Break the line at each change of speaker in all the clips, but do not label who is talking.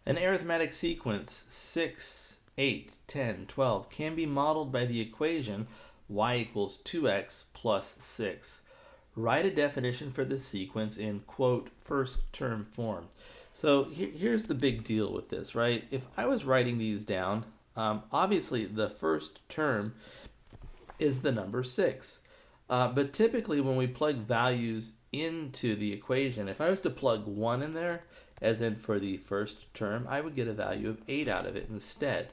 An arithmetic sequence 6, 8, 10, 12 can be modeled by the equation y equals 2x plus 6. Write a definition for this sequence in, quote, first term form. So here's the big deal with this, right? If I was writing these down, obviously the first term is the number 6. But typically when we plug values into the equation, if I was to plug 1 in there, as in for the first term, I would get a value of 8 out of it instead.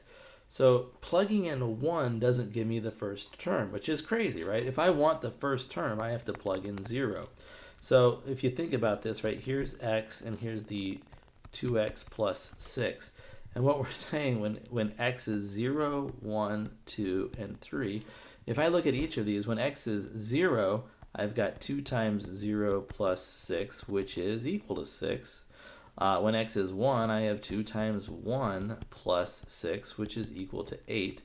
So plugging in a 1 doesn't give me the first term, which is crazy, right? If I want the first term, I have to plug in 0. So if you think about this, right, here's x and here's the 2x plus 6. And what we're saying when x is 0, 1, 2, and 3, if I look at each of these, when x is 0, I've got 2 times 0 plus 6, which is equal to 6. When x is 1, I have 2 times 1 plus 6, which is equal to 8.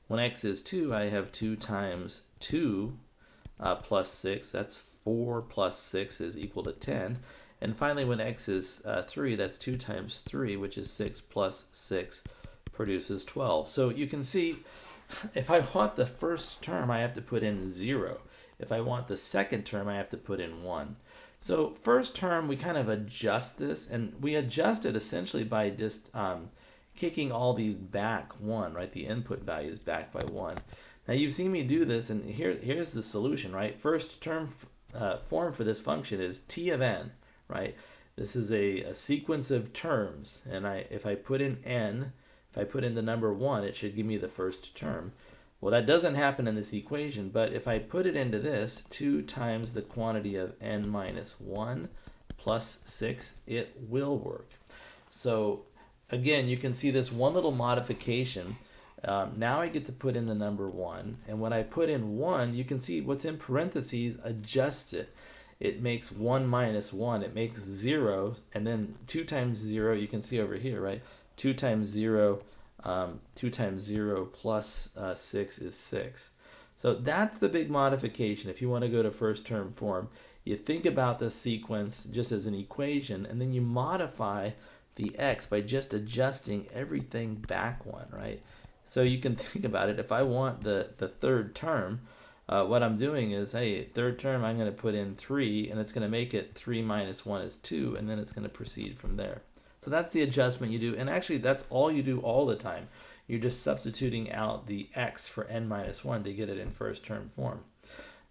When x is 2, I have 2 times 2 plus 6. That's 4 plus 6 is equal to 10. And finally, when x is 3, that's 2 times 3, which is 6 plus 6 produces 12. So you can see, if I want the first term, I have to put in 0. If I want the second term, I have to put in 1. So first term, we kind of adjust this, and we adjust it essentially by just kicking all these back 1, right? The input values back by 1. Now you've seen me do this, and here's the solution, right? First term form for this function is t of n, right? This is a sequence of terms, and if I put in n, if I put in the number 1, it should give me the first term. Well, that doesn't happen in this equation, but if I put it into this, 2 times the quantity of n minus 1 plus 6, it will work. So again, you can see this one little modification. Now I get to put in the number 1, and when I put in 1, you can see what's in parentheses, adjust it. It makes 1 minus 1, it makes 0, and then 2 times 0, you can see over here, right? 2 times 0 plus 6 is 6. So that's the big modification. If you want to go to first term form, you think about the sequence just as an equation, and then you modify the x by just adjusting everything back 1, right? So you can think about it. If I want the third term, what I'm doing is, hey, third term, I'm going to put in 3, and it's going to make it 3 minus 1 is 2, and then it's going to proceed from there. So that's the adjustment you do, and actually that's all you do all the time. You're just substituting out the x for n minus 1 to get it in first term form.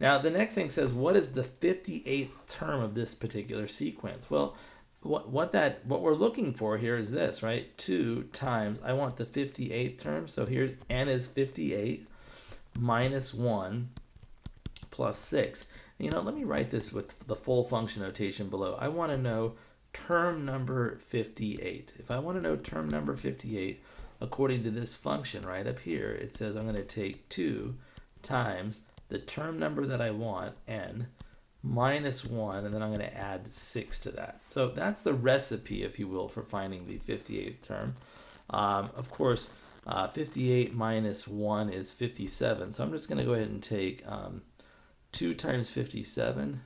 Now the next thing says, what is the 58th term of this particular sequence? Well, what we're looking for here is this, right? 2 times, I want the 58th term, so here's n is 58 minus 1 plus 6. You know, let me write this with the full function notation below. I want to know term number 58. If I want to know term number 58, according to this function right up here, it says I'm going to take 2 times the term number that I want, n, minus 1, and then I'm going to add 6 to that. So that's the recipe, if you will, for finding the 58th term. Of course, 58 minus 1 is 57, so I'm just going to go ahead and take 2 times 57.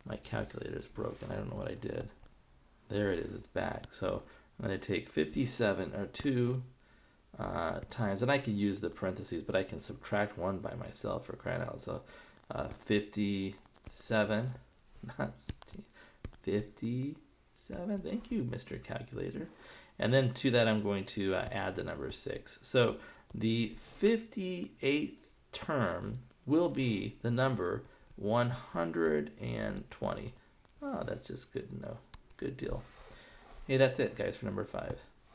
My calculator is broken. I don't know what I did. There it is. It's back. So I'm going to take 57 or 2 times, and I can use the parentheses, but I can subtract 1 by myself for crying out. So 57, not 57. Thank you, Mr. Calculator. And then to that, I'm going to add the number 6. So the 58th term will be the number 120. Oh, that's just good to know. Good deal. Hey, that's it, guys, for number 5.